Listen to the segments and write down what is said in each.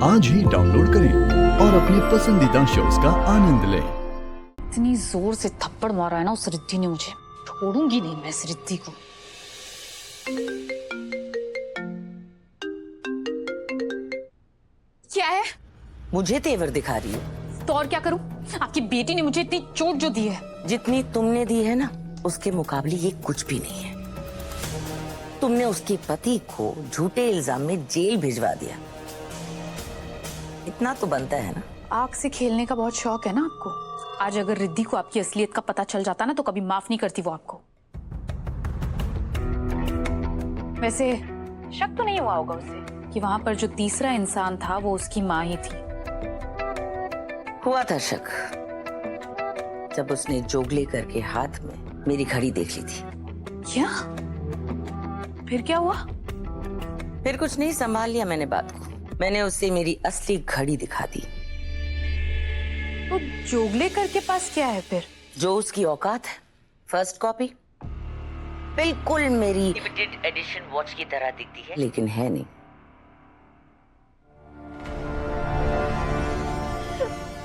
आज ही डाउनलोड करें और अपने पसंदीदा शोज का आनंद लें। इतनी जोर से थप्पड़ मारा है ना उस रिद्धि ने मुझे, छोड़ूंगी नहीं मैं इस रिद्धि को। क्या है? मुझे तेवर दिखा रही है तो और क्या करूं? आपकी बेटी ने मुझे इतनी चोट जो दी है, जितनी तुमने दी है ना, उसके मुकाबले ये कुछ भी नहीं है। तुमने उसके पति को झूठे इल्जाम में जेल भिजवा दिया, इतना तो बनता है ना। आग से खेलने का बहुत शौक है ना आपको। आज अगर रिद्धि को आपकी असलियत का पता चल जाता ना तो कभी माफ नहीं करती वो आपको। वैसे शक तो नहीं हुआ होगा उसे कि वहां पर जो तीसरा इंसान था वो उसकी माँ ही थी। हुआ था शक जब उसने जोगलेकर के हाथ में मेरी घड़ी देख ली थी। क्या? फिर क्या हुआ? फिर कुछ नहीं, संभाल लिया मैंने बात को। मैंने उससे मेरी असली घड़ी दिखा दी। तो जोगलेकर के पास क्या है फिर? जो उसकी औकात है, फर्स्ट कॉपी। बिल्कुल मेरी लिमिटेड एडिशन वॉच की तरह दिखती है, लेकिन है नहीं।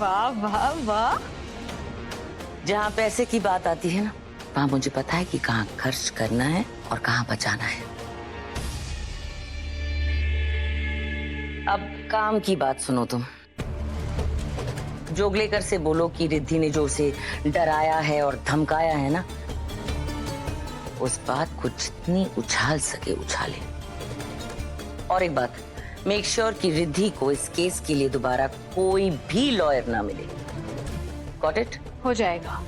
वाह वाह वाह। जहाँ पैसे की बात आती है ना, वहाँ मुझे पता है कि कहाँ खर्च करना है और कहाँ बचाना है। अब काम की बात सुनो तुम। जोगलेकर से बोलो कि रिद्धि ने जो उसे डराया है और धमकाया है ना, उस बात को जितनी उछाल सके उछाले। और एक बात, मेक श्योर कि रिद्धि को इस केस के लिए दोबारा कोई भी लॉयर ना मिले। Got it? हो जाएगा।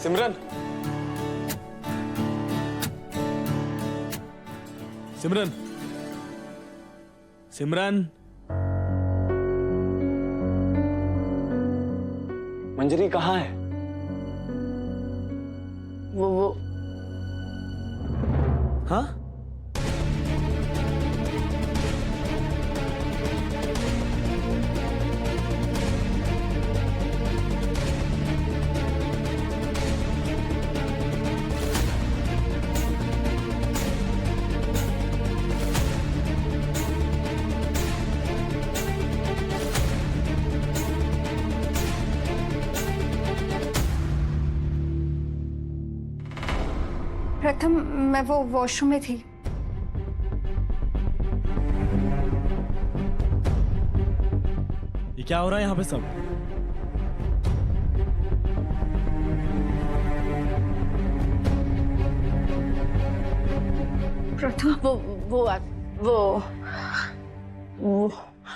सिमरन, सिमरन, सिमरन, मंजरी कहाँ है? वो हाँ? प्रथम, मैं वो वॉशरूम में थी। ये क्या हो रहा है यहाँ पे सब? प्रथम,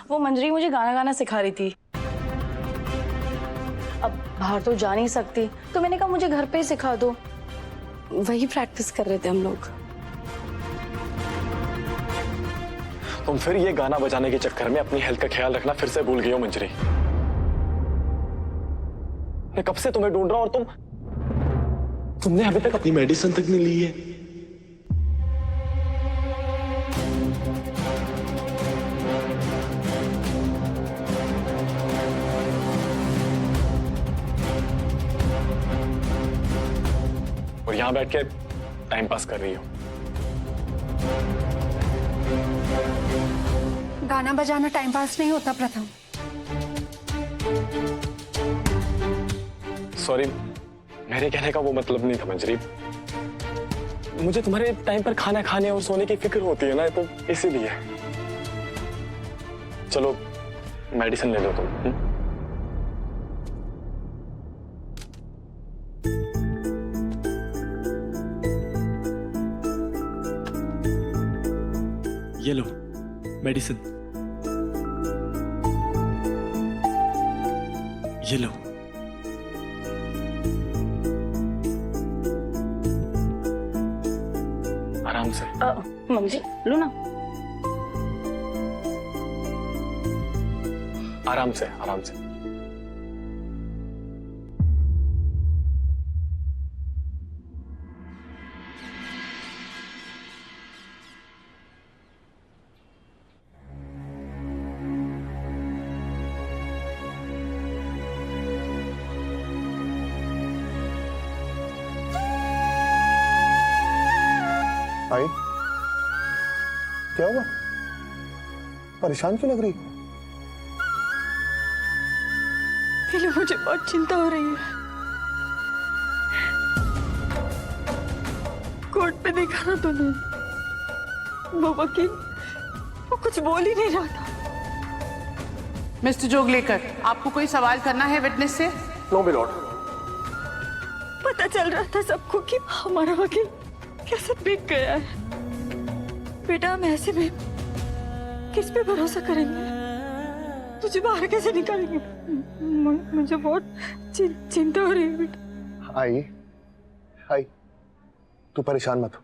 वो मंजरी मुझे गाना सिखा रही थी। अब बाहर तो जा नहीं सकती, तो मैंने कहा मुझे घर पे ही सिखा दो। वही प्रैक्टिस कर रहे थे हम लोग। तुम फिर ये गाना बजाने के चक्कर में अपनी हेल्थ का ख्याल रखना फिर से भूल गई हो मंजरी। मैं कब से तुम्हें ढूंढ रहा हूं और तुमने अभी तक अपनी मेडिसिन तक नहीं ली है। और यहां बैठ के टाइम पास कर रही हो। गाना बजाना टाइम पास नहीं होता प्रथम। सॉरी, मेरे कहने का वो मतलब नहीं था मंजरी। मुझे तुम्हारे टाइम पर खाना खाने और सोने की फिक्र होती है ना, तो इसीलिए। चलो मेडिसिन ले लो तुम। ये लो मेडिसिन, ये लो। आराम से। मम्मी जी लो ना। आराम से, आराम से। आई, क्या हुआ? परेशान क्यों लग रही? इसलिए मुझे बहुत चिंता हो रही है। कोर्ट में देखा ना तूने, वो वकील वो कुछ बोल ही नहीं रहा था। मिस्टर जोगलेकर, आपको कोई सवाल करना है विटनेस से? No my lord. पता चल रहा था सबको कि हमारा वकील कैसे बिक गया है। बेटा, हम ऐसे में किस पे भरोसा करेंगे? तुझे बाहर कैसे निकालेंगे? मुझे बहुत चिंता हो रही है बेटा। आई, तू परेशान मत हो,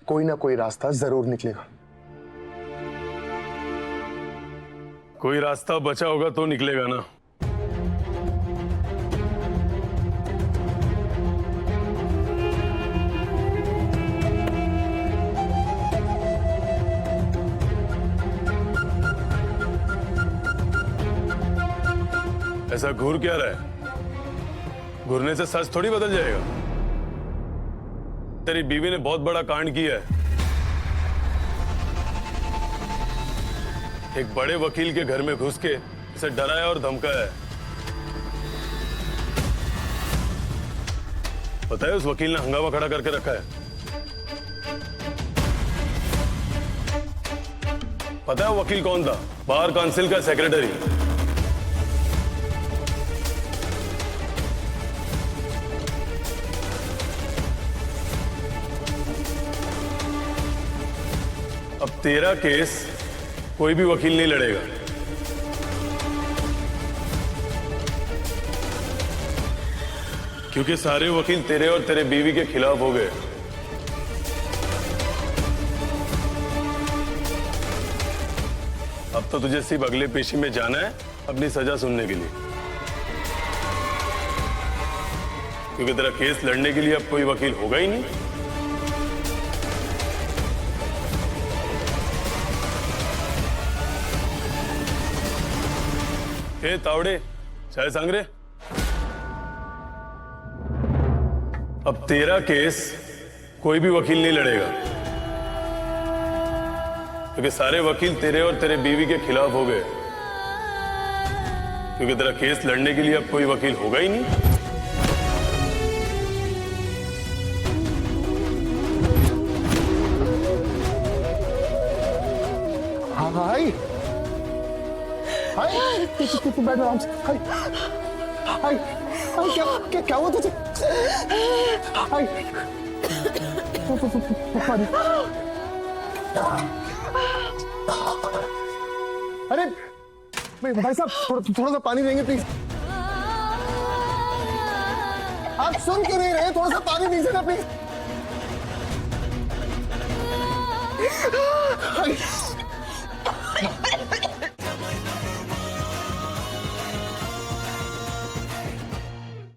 कोई ना कोई रास्ता जरूर निकलेगा। कोई रास्ता बचा होगा तो निकलेगा ना। ऐसा घूर क्या रहा है? घूरने से सच थोड़ी बदल जाएगा। तेरी बीवी ने बहुत बड़ा कांड किया है। एक बड़े वकील के घर में घुस के इसे डराया और धमकाया है। पता है उस वकील ने हंगामा खड़ा करके रखा है। पता है वो वकील कौन था? बार काउंसिल का सेक्रेटरी। अब तेरा केस कोई भी वकील नहीं लड़ेगा। क्योंकि सारे वकील तेरे और तेरे बीवी के खिलाफ हो गए। अब तो तुझे सिर्फ अगले पेशी में जाना है अपनी सजा सुनने के लिए। क्योंकि तेरा केस लड़ने के लिए अब कोई वकील होगा ही नहीं। हे तावड़े, चाय सांगरे। अब तेरा केस कोई भी वकील नहीं लड़ेगा। क्योंकि सारे वकील तेरे और तेरे बीवी के खिलाफ हो गए। क्योंकि तेरा केस लड़ने के लिए अब कोई वकील होगा ही नहीं। हाँ, हाय, तू बैठ आराम से। हाय, क्या हुआ तुझे? हाय, अरे भाई साहब, थोड़ा सा पानी देंगे प्लीज। आप सुन क्यों नहीं रहे? थोड़ा सा पानी दीजिए ना प्लीज।